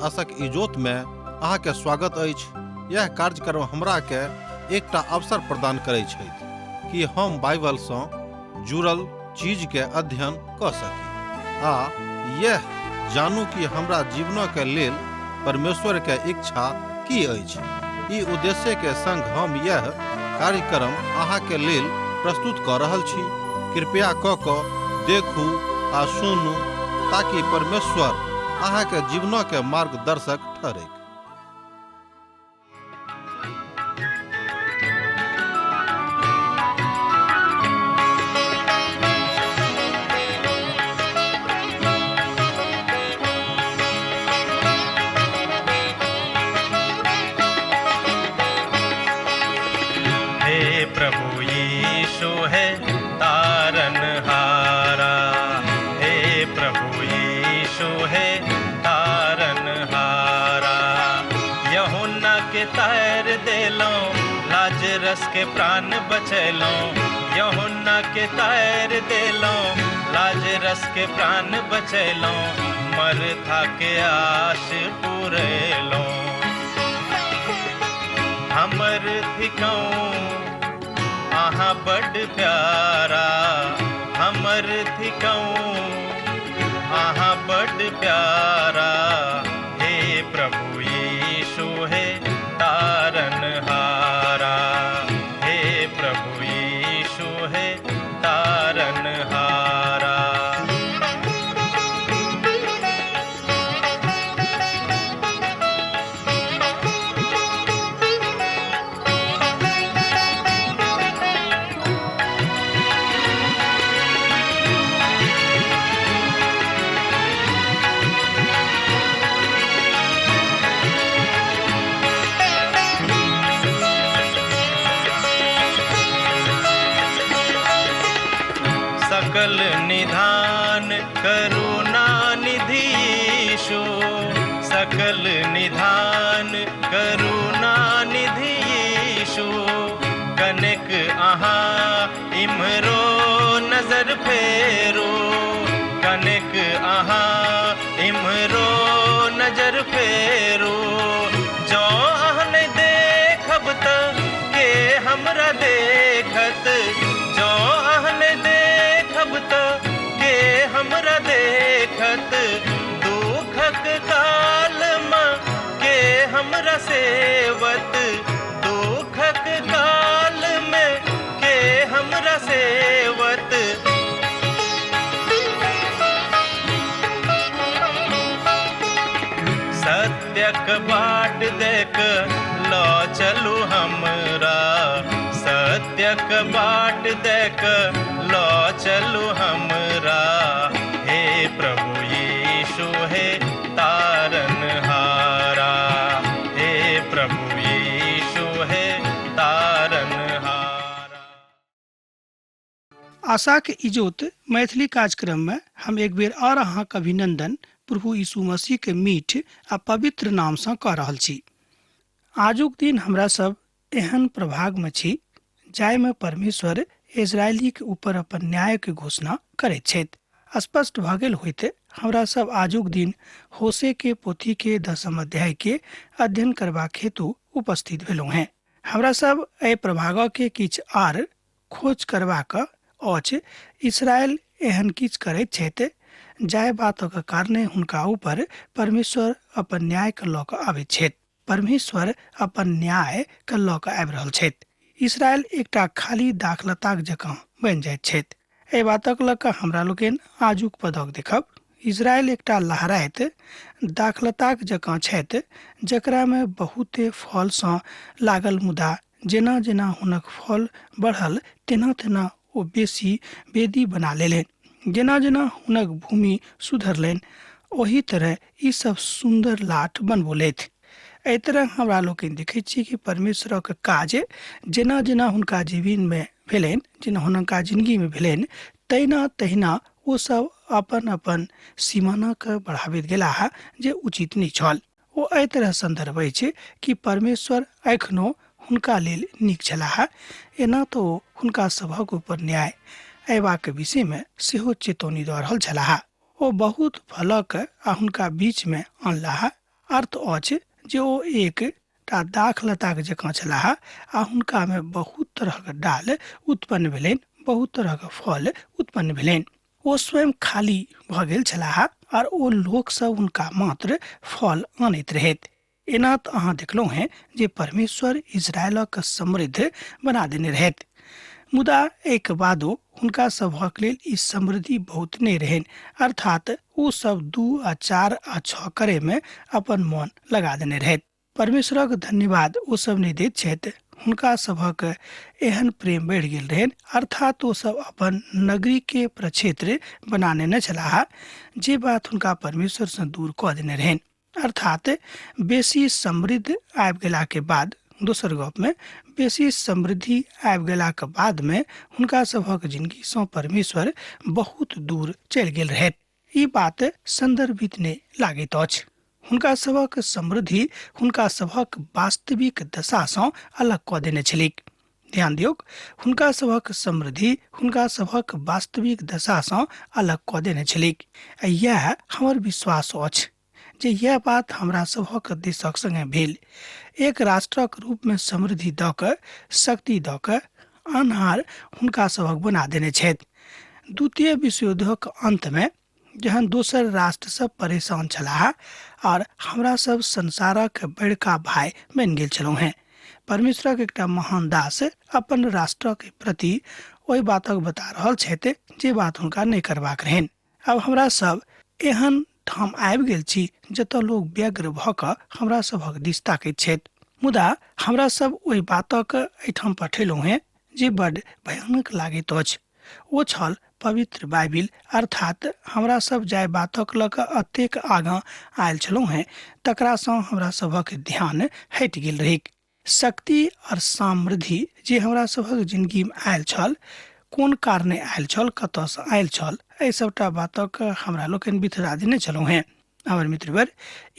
आशक इजोत में अहाँ के स्वागत अछि। यह कार्यक्रम हमरा के एकटा अवसर प्रदान करैत छथि कि हम बाइबल सँ जुड़ल चीज के अध्ययन क सकी आ यह जानू कि हमरा जीवन के लेल परमेश्वर के इच्छा की अछि। ई उद्देश्य के संग हम यह कार्यक्रम अहाँ के लेल प्रस्तुत क रहल छी। कृपया क देखू आ सुनू ताकि परमेश्वर अहाँ के जीवन के मार्गदर्शक ठहरे। हे प्रभु यीशु है तारनहारा, हे प्रभु यीशु है तारनहारा। यूहन्ना के तैर देलो, लाजरस के प्राण बचैलो। यूहन्ना के तैर देलो, लाजरस के प्राण बचैलो। मरथा के आश पुरैलो। हमर थिकौं आहा बड़ प्यारा, हमर थिकौं आहा बड़ प्यारा। हे प्रभु यीशु है तारनहारा, हे प्रभु यीशु है तारनहारा। सकल निधान करुणा निधि यीशु, सकल निधान करुणा निधि यीशु। कनिक अहाँ इम्हरो नजर फेरो, कनिक अहाँ इम्हरो नजर फेरो। जो अहन देखब त के हमरा देखत, जो अहन देखब त के हमरा देखत। दुखक काल में के हमरा सेवत, दुखक काल में के हमरा सेवत। सत्यक बाट देख लो चलू हमरा, सत्यक बाट देख लो चलू हमरा। हे प्रभु यीशु है तारनहारा, हे प्रभु यीशु है तारनहारा। आशा के इजोत मैथिली कार्यक्रम में हम एक बेर और अहाँ के अभिनंदन प्रभु यीशु मसीह के मीठ आ पवित्र नाम से कह रहल छी। आजुक दिन हमरा सब एहन प्रभाग में छी जाय में परमेश्वर इजरायली के ऊपर अपन न्याय के घोषणा करैत छथि। स्पष्ट भ गेल होइते हमरा सब आजुक दिन होशे के पोथी के 10 अध्याय के अध्ययन करबाक हेतु उपस्थित भेलहुँ हैं। हमरा सब एहि प्रभाग के किछ आर खोज करबाक अछि। इस्राएल एहन किछ करैत छथि जाय बातक कारणे हुनका ऊपर परमेश्वर अपन न्याय के लऽ कऽ आबैत छथि। परमेश्वर अपन न्याय के लऽ कऽ आबि रहल छथि। इस्राएल एकटा खाली दाखलताक जकाँ बनि जाइत छथि। एहि बातक लऽ कऽ हमरा लोकनि आजुक पदक देखब। इस्राएल एकटा लहराइत दाखलताक जकाँ छथि जकरा में बहुते फल सँ लागल, मुदा जेना जेना हुनक फल बढ़ल तेना तेना ओ बेसी बेदी बना लेलनि। जेना जेना हुनक भूमि सुधरलनि ओही तरह ई सब सुंदर लाठ बनबोलथि। एहि तरह हमरा लोकनि देखैत छी कि परमेश्वरक काज जेना जेना हुनका जीवन में भेलनि, जेना हुनका जिंदगी में भेलनि, तहिना तहिना ओ सब अपन अपन सीमाना के बढ़ाबैत गेलाह जे उचित नहि छल। ओ एहि तरह संदर्भ अछि कि परमेश्वर एखनो हुनका लेल नीक छलाह। एना तो हुनका सभक ऊपर न्याय अयबाक विषय में सेहो चेतौनी दऽ रहल छलाह। ओ बहुत फलक आ हुनका बीच में अनलाह अर्थ अछि जे ओ एक टा दाखलताक जकाँ छलाह आ हुनका में बहुत तरहक डाल उत्पन्न भेलनि, बहुत तरहक फल उत्पन्न भेलनि। ओ स्वयं खाली भऽ गेल छलाह और ओ लोक सब हुनका मात्र फल आनैत रहैत। एना तऽ अहाँ देखलहुँ हैं जे परमेश्वर इजरायलक समृद्ध बना देने रहैत, मुदा एक बादो हुनका सभक लेल ई समृद्धि बहुत नहि रहनि, अर्थात ओ सब 2 आ 4 आ 6 करे में अपन मन लगा देने रहैत। परमेश्वरक धन्यवाद ओ सब नहि दैत छथि। हुनका सभक एहन प्रेम बढ़ि गेल रहनि, अर्थात ओ सब अपन नगरी के प्रक्षेत्र बनाने न छलाह, जे बात हुनका परमेश्वर से दूर कऽ देने रहनि। अर्थात बेसी समृद्ध आबि गेला के बाद, दोसर गप में बेसी समृद्धि आबि गेला के बाद में हुनका सभक जिंदगी से परमेश्वर बहुत दूर चलि गेल रहैत। ई बात संदर्भित ने लागैत अछि। हुनका सभक समृद्धि हुनका सभक वास्तविक दशा से अलग कऽ देने छलिक। ध्यान दियौ, हुनका सभक समृद्धि हुनका सभक वास्तविक दशा से अलग कऽ देने छलिक। यह हमर विश्वास अछि जे यह बात हमरा सभक देशक संगे भेल। एक राष्ट्रक रूप में समृद्धि दऽ कऽ, शक्ति दऽ कऽ अन्हार हुनका सभक बना देने छथि। द्वितीय विश्व युद्धक अंत में जहन दोसर राष्ट्र सब परेशान छलाह और हमरा सब संसारक बड़का भाई बनि गेल छलहुँ हैं, परमेश्वरक एकटा महान दास अपन राष्ट्र के प्रति ओहि बातक बता रहल छथि जे बात हुनका नहीं करबाक रहनि। अब हमरा सब एहन ठाम आबि गेल छी जतऽ लोग व्यग्र भऽ कऽ हमरा सभक दिस ताकैत छथि, मुदा हमरा सब ओहि बातक एहिठाम पठेलहुँ हैं जे बड़ भयानक लागैत अछि। ओ छल पवित्र बाइबिल, अर्थात हमरा सब जाय बातक लऽ कऽ अतेक आगाँ आयल छलहुँ हैं तकरा सँ हमरा सभक ध्यान हटि गेल रहैक। शक्ति और समृद्धि जे हमरा सभक जिंदगी में आयल छल, कोन कारणे आयल छल, कतऽसँ आयल छल, एहि सबटा बातक हमरा लोकनि बिथरा देने छलहुँ हैं। हमर मित्रवर,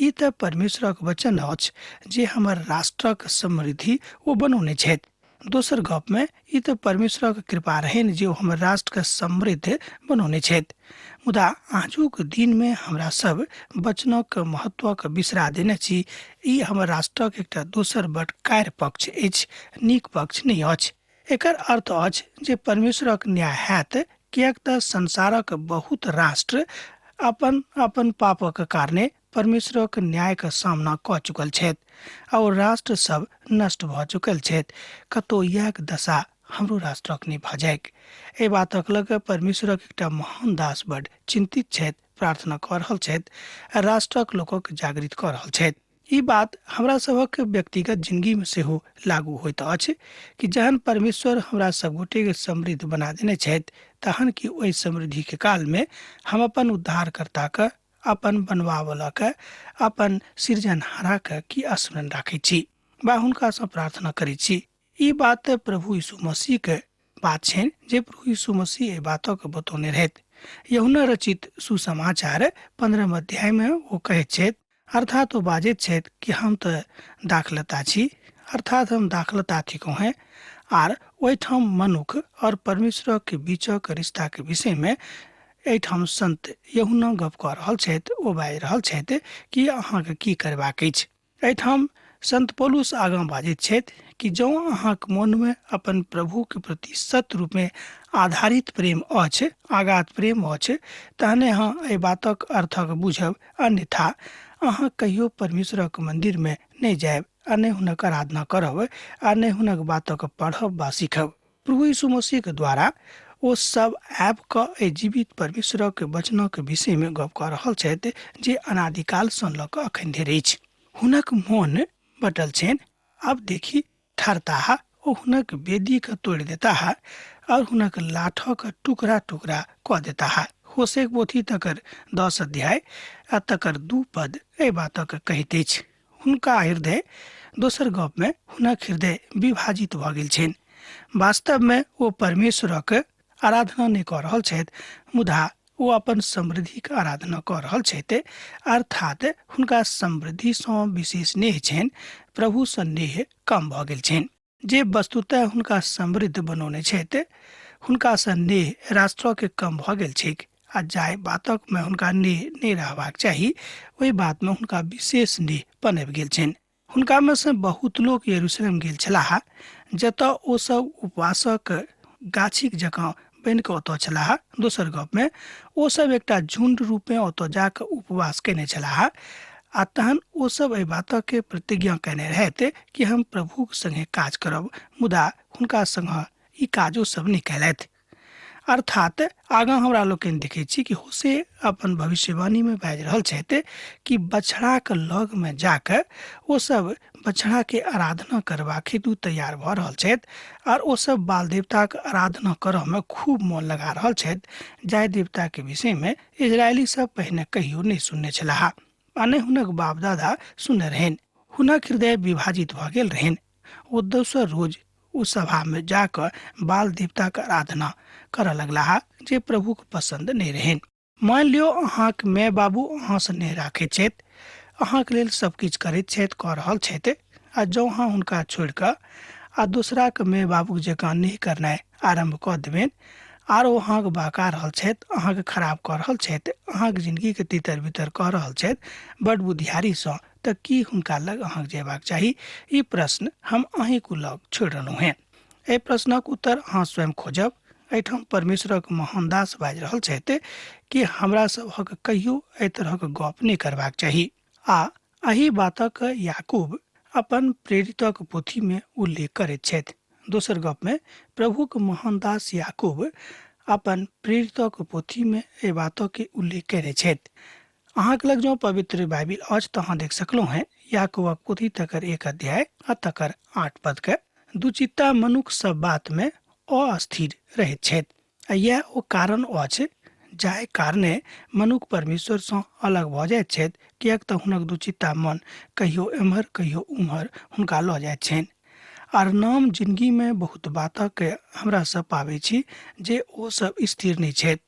ई तऽ परमेश्वरक वचन अछि जे हमर राष्ट्रक समृद्धि ओ बनौने छथि। दोसर गप में ई तऽ परमेश्वरक कृपा रहनि जे ओ हमर राष्ट्र के समृद्ध बनौने छथि। मुदा आजुक दिन में हमरा सब वचनक महत्वक बिसरा देने छी। ई हमर राष्ट्रक एकटा दोसर बड़ कार्य पक्ष अछि, नीक पक्ष नहि अछि। एकर अर्थ अछि जे परमेश्वरक न्याय हैत, किएक तऽ संसारक बहुत राष्ट्र अपन अपन पापक कारणे परमेश्वरक न्याय का सामना कऽ चुकल छथि और राष्ट्र सब नष्ट भऽ चुकल छथि। कतौ यह दशा हमरो राष्ट्रक नहीं भऽ जायक। एहि बातक लऽ कऽ परमेश्वरक एकटा महान दास बड़ चिंतित छथि, प्रार्थना कऽ रहल छथि, राष्ट्रक लोकक जागृत कऽ रहल छथि। ई बात हमरा सभक व्यक्तिगत जिंदगी में सेहो लागू होइत अछि कि जहन परमेश्वर हमरा सब गोटे के समृद्ध बना देने छथि, तहन कि ओहि समृद्धि के काल में हम अपन उद्धारकर्ता के, अपन बनवावला के, अपन सृजनहारा के की स्मरण राखै छी वा हुनका सँ प्रार्थना करै छी। ई बात प्रभु यीशु मसीह के बात छनि जे प्रभु यीशु मसीह एहि बातक बतौने रहथि। यूहन्ना रचित सुसमाचार 15 अध्याय में वो कहैत छथि, अर्थात वो बाजैत छथि कि हम तऽ दाखलता छी, अर्थात हम दाखलता थिकौं हैं आर ओहिठाम मनुख और परमेश्वर के बीचक रिश्ता के विषय में एहिठाम संत यूहन्ना गप कऽ रहल छथि। ओ बाजि रहल छथि कि अहाँके की करबाक अछि। एहिठाम संत पौलुस आगाँ बाजैत छथि कि जँ अहाँक मन में अपन प्रभु के प्रति सत रूप में आधारित प्रेम अछि, आगात प्रेम अछि, तहने अहाँ एहि बातक अर्थक बुझब, अन्यथा अहाँ कहियो परमेश्वरक मंदिर में नहीं जायब, आ नहीं हुनक आराधना करब, आ नहीं हुनक बातक पढ़ब वा सीखब। प्रभु यीशु मसीह के द्वारा ओ सब आबि कऽ जीवित परमेश्वरक के वचनक विषय में गप कऽ रहल छथि जे अनादिकाल सँ लऽ कऽ अखन धरि अछि। हुनक मोन बटल छनि, अब देखी ठहरता ओ हुनक वेदी के तोड़ देता है और हुनक लाठक टुकड़ा टुकड़ा कऽ देता है। होशेक पोथी तकर 10 अध्याय आ तकर 2 पद एहि बातक कहैत अछि। हुनका हृदय, दोसर गप में हुनक हृदय विभाजित भऽ गेल छनि। वास्तव में ओ परमेश्वरक आराधना नहीं कऽ रहल छथि, मुदा ओ अपन समृद्धि के आराधना कऽ रहल छथि, अर्थात हुनका समृद्धि सँ विशेष नेह छनि, प्रभु सँ नेह कम भऽ गेल छनि। जे वस्तुतः हुनका समृद्ध बनौने छथि, हुनका सँ नेह राष्ट्र के कम भऽ गेल छैक। आ जाय बातक में हुनका ने रहबाक चाही ओहि बात में हुनका विशेष नेह बनबि गेल छनि। हुनका में से बहुत लोग यरूशलेम गेल छलाह, जतऽ ओ सब उपवासक गाछीक जकाँ बनि कऽ ओतऽ छलाह। दोसर गप में ओ सब एकटा झुंड रूप में ओतऽ जाकऽ उपवास केने छलाह आ तहन ओ सब एहि बातक के प्रतिज्ञा केने रहथि कि हम प्रभुक संगे काज करब, मुदा हुनका संग ई काजो सब नहि कयलथि। अर्थात आगाँ हमरा लोकनि देखै छी कि होशे अपन भविष्यवाणी में बाजि रहल छथि कि बछड़ा के लग में जाकर ओ सब बछड़ा के आराधना करबाक हेतु तैयार भऽ रहल छथि और ओ सब बाल देवता के आराधना करऽ में खूब मोन लगा रहल छथि, जाहि देवता के विषय में इजरायली सब पहिने कहियो नहि सुनने छलाह आ नहि हुनक बाप दादा सुनने रहनि। हुनक हृदय विभाजित भऽ गेल रहनि। ओ दोसर रोज उस सभा में जाकर बाल देवता के आराधना करऽ लगलाह जे प्रभु के पसंद नहीं रहन। मान लियो अहाँक माय बाबू अहाँ से नहीं राखे छथि, अहाँक लेल सब किछु करैत छथि, कऽ रहल छथि आ जँ अहाँ हुनका छोड़ि कऽ आ दूसरा के माय बाबू जकाँ नहीं करनाइ आरंभ कऽ देबनि आर ओ अहाँक बहका रहल छथि, अहाँके खराब कऽ रहल छथि, अहाँक जिंदगी के तितर बितर कऽ रहल छथि बड़ बुधियारी सँ, तऽ की हुनका लग अहाँक जेबाक चाही? ई प्रश्न हम अहीं को लग छोड़ि रहलहुँ हैं। एहि प्रश्नक उत्तर अहाँ स्वयं खोजब। एहिठाम परमेश्वरक महान दास बाजि रहल छथि कि हमरा सभक कहियो एहि तरहक गप नहि करबाक चाही आ एहि बातक याकूब अपन प्रेरितक पोथी में उल्लेख करैत छथि। दोसर गप में प्रभुक महान दास याकूब अपन प्रेरितक पोथी में एहि बातक के उल्लेख करे छथि। अहाँक लग जो पवित्र बाइबिल अछि तऽ अहाँ देख सकलहुँ हैं याकूबक पोथी तकर 1 अध्याय आ तकर 8 पद के दुचित्ता मनुख सब बात में अस्थिर रहैत छथि। यह ओ कारण अछि जाहि कारणे मनुख परमेश्वर सँ अलग भऽ जाइत छथि, किएक तऽ हुनक दुचित्ता मन कहियो एम्हर कहियो उम्हर हुनका लऽ जाइत छनि। आर नाम जिंदगी में बहुत बातक के हमरा सब पाबै छी जे ओ सब स्थिर नहीं छथि।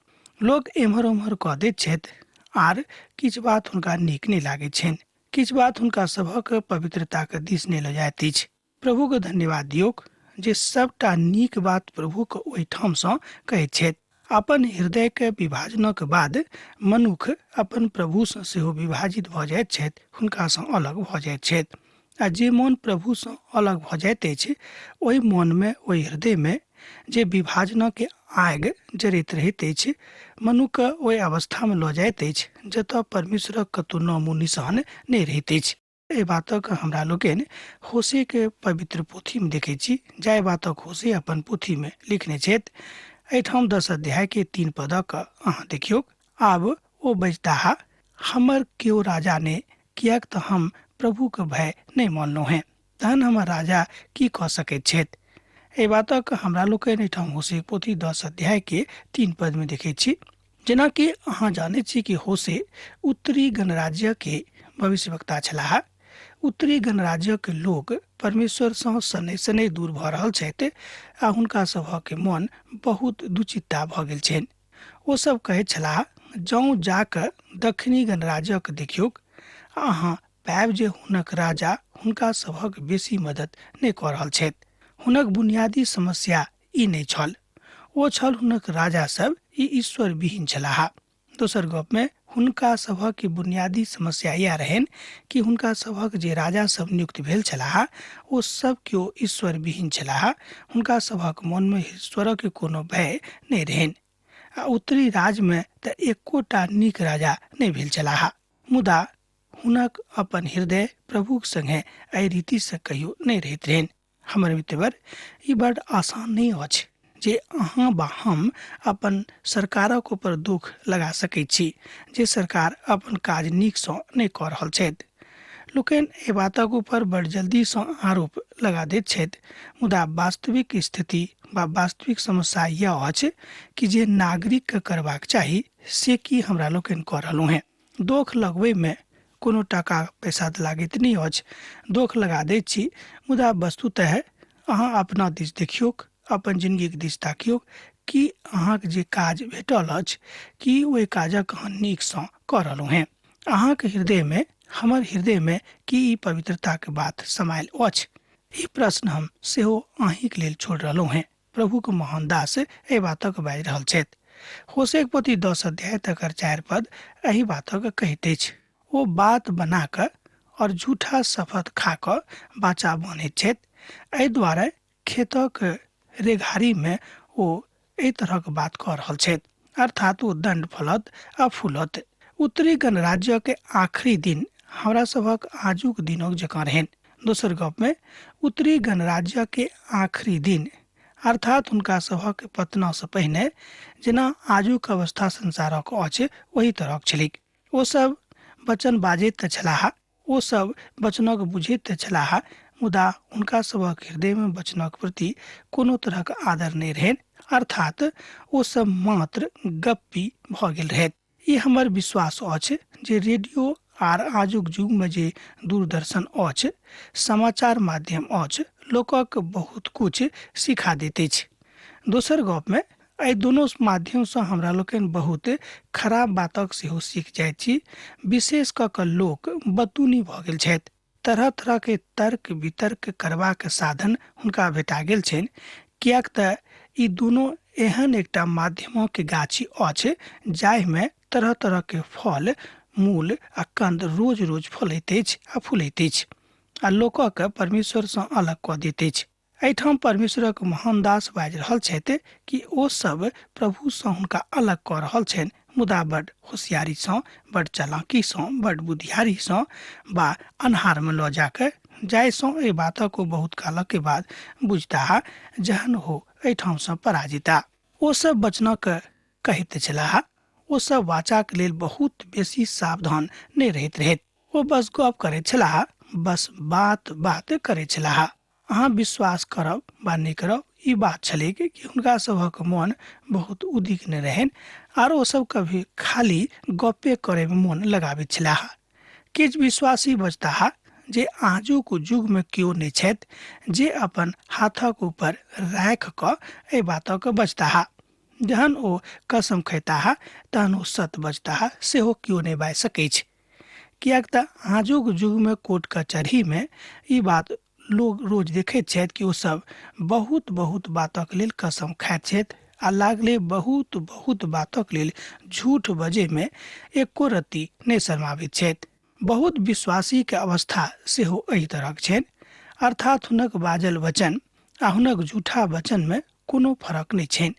लोग एम्हर उम्हर कऽ दैत छथि आर किछु बात हुनका नीक नहीं लागैत छनि, किछु बात हुनका सभक पवित्रता के दिस नहि लऽ जाइत अछि। प्रभु के धन्यवाद दियौक जे सबटा नीक बात प्रभु के ओहिठाम सँ कहैत छथि। अपन हृदय के विभाजनक बाद मनुख अपन प्रभु सँ सेहो विभाजित भऽ जाइत छथि, हुनका सँ अलग भऽ जाइत छथि। आ जे मन प्रभु सँ अलग भऽ जाइत अछि ओहि मन में ओहि हृदय में जे विभाजनक के आगि जरैत रहैत अछि, मनुख ओहि अवस्था में लऽ जाइत अछि जतऽ परमेश्वरक कतौ नामो निशान नहि रहैत अछि। एहि बातक हमरा लोकनि होशे के पवित्र पोथी में देखै छी, जाहि बातक होशे अपन पोथी में लिखने छथि। एहिठाम 10 अध्याय के 3 पदक अहाँ देखियौ। आब ओ बजताह, हमर केओ राजा ने, किएक तऽ हम प्रभु के भय नहीं मानलहुँ हैं, तहन हमर राजा की कऽ सकैत छथि। एहि बातक हमरा लोकनि एहिठाम होशे पोथी 10 अध्याय के 3 पद में देखै छी। जेना कि अहाँ जानै छी कि होशे उत्तरी गणराज्य के भविष्यवक्ता छलाह। उत्तरी गणराज्य के लोग परमेश्वर सँ सने सने दूर भऽ रहल छथि आ हुनका सभक मन बहुत दुचित्ता भऽ गेल छनि। ओ सब कहैत छलाह, जौं जाकऽ दक्षिणी गणराज्यक देखियौ, अहाँ पायब जे हुनक राजा हुनका सभक बेसी मदद नहि कऽ रहल छथि। हुनक बुनियादी समस्या ई नहि छल, ओ छल हुनक राजा सब ई ईश्वर विहीन छलाह। दोसर गप में हुनका सभक के बुनियादी समस्या यह रहन कि हुनका सभक जे राजा सब नियुक्त भेल छलाह ओ सब केओ ईश्वर विहीन छलाह। हुनका सभक मन में ईश्वरक कोनो भय नहीं रहन। आ उत्तरी राज में तऽ एकोटा नीक राजा नहीं भेल छलाह, मुदा हुनक अपन हृदय प्रभुक संगे एहि रीति से कहियो नहीं रहैत रहन। हमर मित्रवर, ई बड़ आसान नहीं अछि जे अहाँ बा हम अपन सरकारक ऊपर दुख लगा सकैत छी जे सरकार अपन काज नीक सँ नहीं कऽ रहल छथि। लोकनि एहि बातक ऊपर बड़ जल्दी सँ आरोप लगा दैत छथि, मुदा वास्तविक स्थिति वा वास्तविक समस्या यह अछि कि जे नागरिक के करबाक चाही से की हमरा लोकनि कऽ रहलहुँ हैं। दोख लगबै में कोनो टाका पैसा तऽ लागैत नहीं अछि, दोख लगा दैत छी, मुदा वस्तुतः अहाँ अपना दिस देखियौ, अपन जिंदगी के दिस ताकियौ कि अहाँक जे काज भेटल अछि कि ओहि काजक अहाँ नीक सँ कऽ रहलहुँ हैं। अहाँक हृदय में, हमर हृदय में की ई पवित्रता के बात समायल अछि? ई प्रश्न हम सेहो अहींक लेल छोड़ रहलहुँ हैं। प्रभु के महान दास एहि बातक बाजि रहल छथि। होशे के पोथी 10 अध्याय तक 4 पद एही बातक कहते छ। ओ बात बना क और झूठा शपथ खा क बाचा बने छेत। एहि द्वारा खेतक रेघारी में ओ एहि तरह के बात कह रहल छेत, अर्थात ओ दंड फलत आ फूलत। उत्तरी गणराज्य के आखिरी दिन हमरा सबक आजुक दिनक जकाँ रहन। दोसर गप में उत्तरी गणराज्य के आखिरी दिन अर्थात उनका सभक पतना से पहिने जेना आजुक अवस्था संसारक अछि वही तरह छलिक। ओ सब वचन बाजैत त छलाह, ओ सब वचनक बुझैत त छलाह, मुदा उनका सभक हृदय में वचनक प्रति कोनो तरहक आदर नहीं रहन, अर्थात ओ सब मात्र गप्पी भ गेल रहैत। ई हमर विश्वास अछि जे रेडियो आर आजुक युग में जे दूरदर्शन अछि, समाचार माध्यम अछि, लोकक बहुत कुछ सिखा देते छ। दोसर गप में एहि दोनों माध्यम से हमरा लोकन बहुत खराब बातक सेहो सीख जाइत छी। विशेष क के लोक बतूनी भ गेल छथि। तरह तरह के तर्क वितर्क करबाक साधन हुनका भेटा गेल छनि, कियाक त ई दोनों एहन एकटा माध्यमों के गाछी अछि जाहि में तरह तरह के फल, मूल आ कंद रोज रोज फलैत अछि आ फूलैत अछि आ लोकक परमेश्वर से अलग क दैत अछि। एहिठाम परमेश्वरक महान दास बाजि रहल छथि कि ओ सब प्रभु से हुनका अलग क रहल छनि, मुदा बड होशियारी से, बड चालाकी से, बड बुद्धियारी से बा अन्हार में ल जाके जाय सो ए बातक को बहुत काल के बाद बुझता जहन हो एहिठाम से पराजिता। ओ सब वचनक कहैत छलाह, ओ सब वाचा के लेल बहुत बेसी सावधान नहीं रहैत रहैत। ओ बस गप करैत छलाह, बस बात बात करैत छलाह। अहाँ विश्वास करब बा नहीं करब, ई बात छलै कि हुनका सभक मन बहुत उद्विग्न रहन आर ओ सब कभी खाली गपे करे में मन लगाबैत छलाह। किछ विश्वासी बजता जे आजुक युग में क्यों नहीं छथि जे अपन हाथक ऊपर राख क एहि बातक बजता। जहन ओ कसम खैता तहन ओ सत बजता सेहो क्यों नहीं बाजि सकैछ। कियाक त आजुक युग में कोर्ट कचहरी में ई बात लोग रोज देखैत छथि कि ओ सब बहुत बहुत बातक लेल कसम खाइत छथि आ लागले बहुत बहुत बातक लेल झूठ बजे में एको रत्ती नहीं शर्माबैत छथि। बहुत विश्वासी के अवस्था सेहो एही तरह छनि, अर्थात हुनक बाजल वचन आ हुनक झूठा वचन में कोनो फर्क नहीं छनि,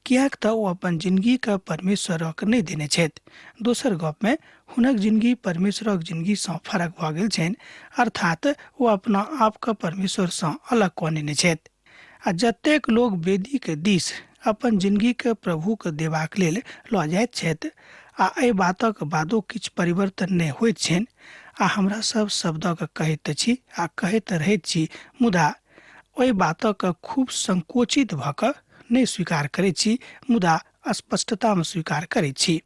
कियाक त ओ अपन जिंदगी के परमेश्वरक नहीं देने छथि। दोसर गप में हुनक जिंदगी परमेश्वरक जिंदगी से फरक भ गेल छनि, अर्थात ओ अपना आप के परमेश्वर से अलग क नेने छथि। आ जतेक लोग वेदी के दिस अपन जिंदगी के प्रभु के देबाक लेल ल जाइत छथि आ एहि बातक बादो किछ परिवर्तन नहीं होइत छनि आ हमरा सब शब्दक कहैत छी आ कहैत रहैत छी, मुदा ओहि बातक खूब संकोचित भ क नहीं स्वीकार करैत छी, मुदा स्पष्टता में स्वीकार करैत छी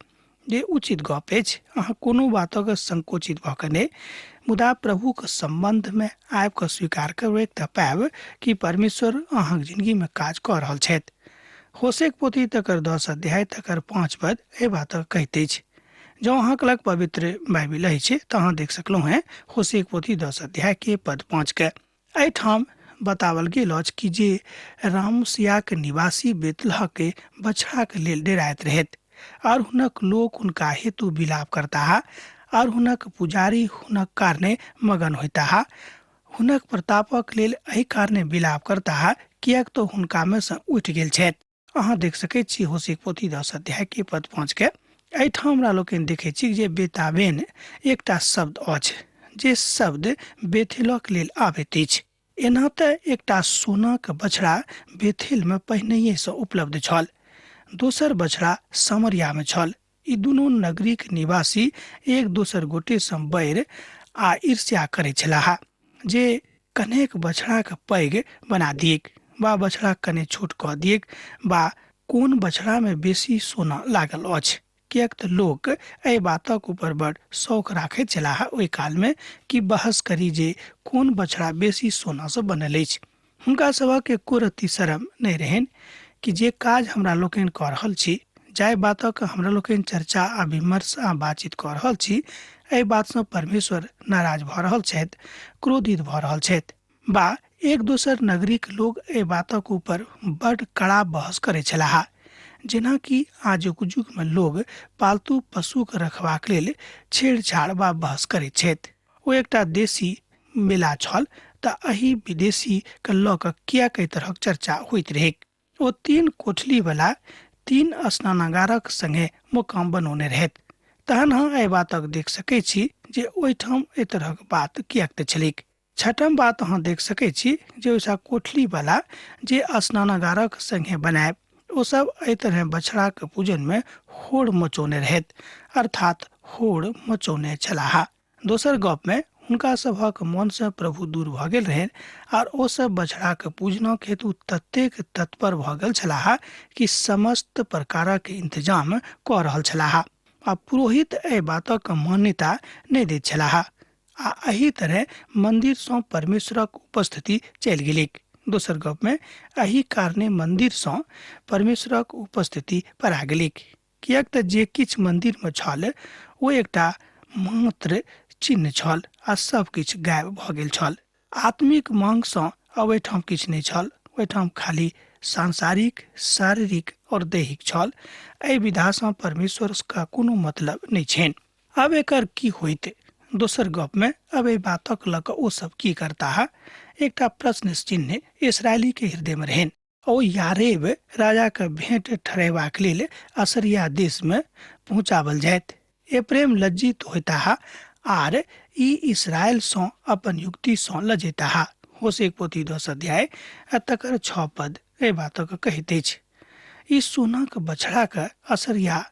जे उचित गप अछि। अहाँ कोनो बातक संकोचित भ क नहीं, मुदा प्रभु के संबंध में आबि क स्वीकार करबै त पाएब कि परमेश्वर अहाँक जिंदगी में काज क रहल छथि। होशे के पोथी तकर 10 अध्याय तकर 5 पद एहि बातक कहैत अछि। जँ अहाँक लग पवित्र बाइबिल अछि त अहाँ देख सकलहुँ हैं होशे के पोथी 10 अध्याय के पद 5 के। एहिठाम बतावल गेल अछि कि जे रामसिया के निवासी बेतलह के बछड़ा के लेल डेराइत रहैत और हुनक लोक हुनका हेतु विलाप करता और हुनक पुजारी हुनक कारणे मगन होता। हुनक प्रतापक लेल एहि कारणे विलाप करता कियाक तो हुनका में से उठि गेल छथि। अहाँ देख सकैत छी होशे के पोथी 10 अध्याय के पद 5 के। एहिठाम हमरा लोकनि देखैत छी जे बेतावेन एकटा शब्द अछि जे शब्द बेथेलक लेल आबैत अछि। एना त एकटा सोनाक बछड़ा बेथेल में पहिनहिए से उपलब्ध छल, दोसर बछड़ा समरिया में छल। ई दुनू नगरी के निवासी एक दोसर गोटे से बैर आ ईर्ष्या करैत छलाह जे कनेक बछड़ा के पैघ बना दिएक बा बछड़ा कने छोट क दिएक बा कोन बछड़ा में बेसी सोना लागल अछि। कियाक त लोक एहि बातक ऊपर बड़ शौक राखैत छलाह ओहि काल में कि बहस करी जे कोन बछड़ा बेसी सोना से बनल अछि। हुनका सभक एको रत्ती शरम नहीं रहन कि जे काज हमरा लोकनि क रहल छी, जाय बातक हमरा लोकनि चर्चा आ विमर्श आ बातचीत क रहल छी, एहि बात से परमेश्वर नाराज भ रहल छथि, क्रोधित भ रहल छथि बा एक दोसर नगरी के लोग एहि बातक ऊपर बड़ कड़ा बहस करे छलाह जेना कि आजुक युग में लोग पालतू पशु के रखबाक लेल छेड़छाड़ वा बहस करैत छथि। ओ एकटा देशी मेला छल तऽ एहि विदेशी के लऽ कऽ कियाक एहि तरहक चर्चा होइत रहेक। ओ 3 कोठली वाला 3 स्नानागारक संगे मुकाम बनौने रहैत। तहन हम एहि बातक देख सकै छी जे ओहिठाम एहि तरहक बात कियाक तऽ छलिक। छठम बात अहाँ देख सकै छी जे ओइसा कोठली वाला जे स्नानागारक संगे बनायब ओ सब एहि तरह बछड़ा के पूजन में होड़ मचौने रहैत, अर्थात होड़ मचौने छलाह। दोसर गप में हुनका सभक मन से प्रभु दूर भऽ गेल रहनि आर ओ सब बछड़ा के पूजनक हेतु ततेक तत्पर भऽ गेल छलाह कि समस्त प्रकारक इंतजाम कऽ रहल छलाह। आ पुरोहित एहि बातक मान्यता नहि दैत छलाह आ एहि तरह मंदिर सँ परमेश्वरक उपस्थिति चलि गेलिक। दोसर गप में एहि कारणे मंदिर सँ परमेश्वरक उपस्थिति परा गेलिक, कियाक तऽ जे किछ मंदिर में छल ओ एकटा मात्र चिन्ह छल आ सब किछ गायब भऽ गेल छल। आत्मिक मांग सँ अब ओहिठाम किछ नहि छल, ओहिठाम खाली सांसारिक, शारीरिक और दैहिक छल। एहि विधा सँ परमेश्वर का कोनो मतलब नहि छनि। अब एकर की होइत? दोसर गप में अब एहि बातक लऽ कऽ ओ सब की करता है? एकटा प्रश्न चिन्ह इस्राएली के हृदय में रहनि। ओ यारेब राजा के भेंट ठहरेबाक लेल असरिया देश में पहुँचावल जायत। एप्रेम लज्जित होता है आर ई इस्राएल सँ अपन युक्ति सँ लजेता है। होशे पोथी 10 अध्याय आ तकर 6 पद एहि बातक कहैत अछि। ई सोनाक बछड़ा के असरिया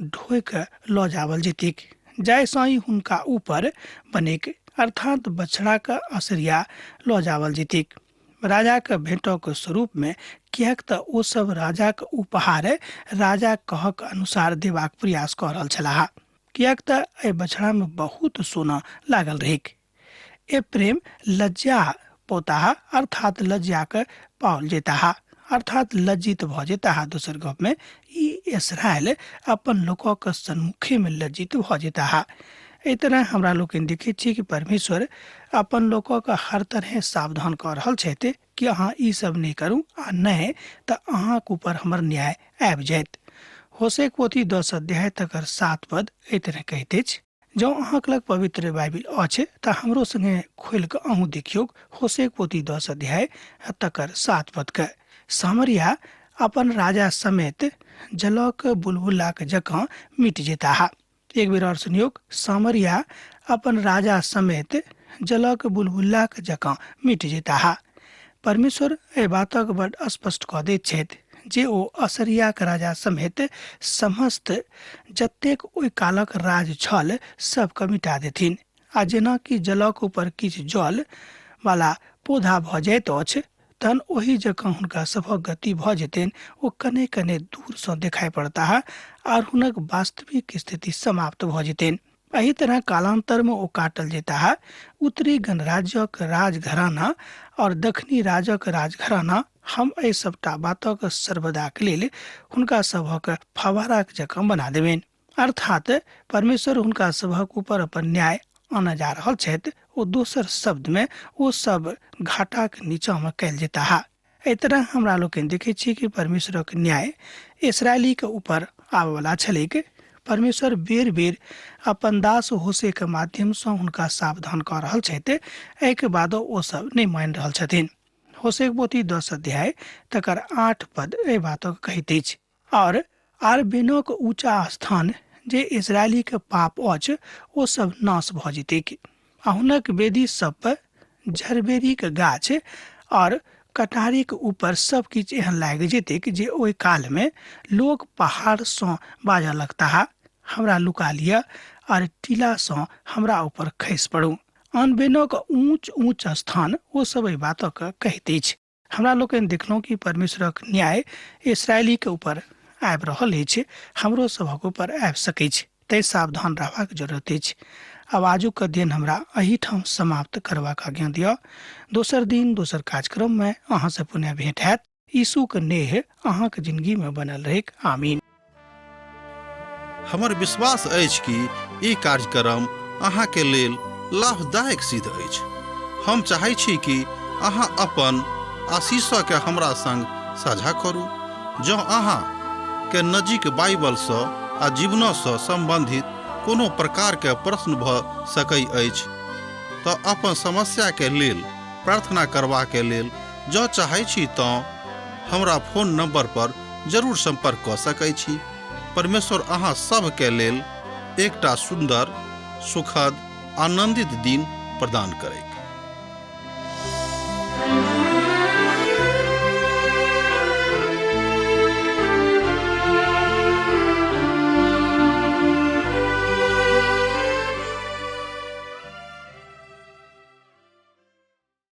ढोइ के लऽ जावल जेतिक, जाय सँ ई हुनका ऊपर बनेक, अर्थात बछड़ा के असरिया लऽ जावल जेतिक राजा के भेंटक स्वरूप में, कियाक तऽ ओ सब राजा के उपहार राजा कहक अनुसार देबाक प्रयास कऽ रहल छलाह, कियाक तऽ एहि बछड़ा में बहुत सोना लागल रहेक। एप्रेम लज्जा पोता अर्थात लज्जा के पाओल जेता, अर्थात लज्जित भऽ जेता। दोसर गप में ई इस्राएल अपन लोकक सन्मुखे में लज्जित भऽ जेता। एहि तरह हमरा लोग देखे छी कि परमेश्वर अपन लोकक हर तरह सावधान कऽ रहल छथि कि अहाँ ई सब नहीं करू आ नहीं तऽ अहाँक ऊपर हमर न्याय आबि जायत। होशे पोथी 10 अध्याय तकर 7 पद एहि तरह कहैत अछि। जँ अहाँक लग पवित्र बाइबिल अछि तऽ हमरो संगे खोलि कऽ अहूँ देखियौ होशे पोथी 10 अध्याय तकर 7 पद के। सामरिया अपन राजा समेत जलक बुलबुलाक जकाँ मिट जेता। एक बेर और सुनियो, सामरिया अपन राजा समेत जलक बुलबुलाक जकाँ मिट जेता। परमेश्वर एहि बातक बड़ स्पष्ट कऽ दैत छथि जे ओ असरिया के राजा समेत समस्त जतेक ओहि कालक राज छल सबके मिटा देथिन। आ जेना कि जलक ऊपर किछु जल वाला पौधा भऽ जाइत अछि तहन ओही जकाँ हुनका सभक गति भऽ जेतनि। ओ कने कने दूर सँ देखाई पड़ता आर हुनक वास्तविक स्थिति समाप्त भऽ जेतनि। एही तरह कालांतर में ओ काटल जेता। उत्तरी गणराज्यक राजघराना और दक्षिणी राजक राजघराना हम एहि सबटा बातक सर्वदाक लेल हुनका सभक फवाराक जकाँ बना देबनि, अर्थात परमेश्वर हुनका सभक ऊपर अपन न्याय आने जा रहल छथि। ओ दोसर शब्द में ओ सब घाटाक नीचा में कैल जेता। एहि तरह हमरा लोग देखे छी कि परमेश्वरक न्याय इस्राएली के ऊपर आबे वाला छलैक। परमेश्वर बेर बेर अपन दास होशे के माध्यम सँ हुनका सावधान कऽ रहल छथि, एहि के बादो ओ सब नहीं मान रहल छथिन। होशे पोथी 10 अध्याय तकर 8 पद एहि बातक कहैत अछि। और आरबेनक ऊंचा स्थान जे इस्राएली के पाप अछि ओ सब नाश भऽ जेतैक। आ हुनक वेदी सब पर झरबेरी के गाछ और कटारी के ऊपर सब किछ एहन लाग जेतैक जे ओहि काल में लोग पहाड़ सँ बाजऽ लगता, हमरा लुका लिया और टीला सँ हमरा ऊपर खसि पड़ू। अनबेनक ऊंच ऊंच स्थान ओ सब एहि बातक कहैत अछि। हमरा लोग देखलहुँ कि परमेश्वरक न्याय इस्राएली के ऊपर आबि रहल अछि, हमरो सभक ऊपर आबि सकैत छै, तैं सावधान रहबाक जरूरत अछि। अब आजुक दिन हमरा एही ठाम समाप्त करबाक आज्ञा दिअ। दोसर दिन दोसर कार्यक्रम में अहाँ से पुनः भेंट हैत। यीशु के नेह अहाँक जिंदगी में बनल रहेक। आमीन। हमर विश्वास अछि कि ई कार्यक्रम अहाँ के लेल लाभदायक सिद्ध अछि। हम चाहै छी कि अहाँ अपन आशीषक के हमरा संग साझा करू। जँ अहाँ के नजीक बाइबल सँ आ जीवन सँ संबंधित कोनो प्रकार के प्रश्न भऽ सकै अछि तऽ अपन समस्या के लेल प्रार्थना करबा के लेल जँ चाहै छी तऽ हमरा फोन नंबर पर जरूर संपर्क कऽ सकै छी। परमेश्वर अहाँ सब के लेल एकटा सुंदर, सुखद, आनंदित दिन प्रदान करै।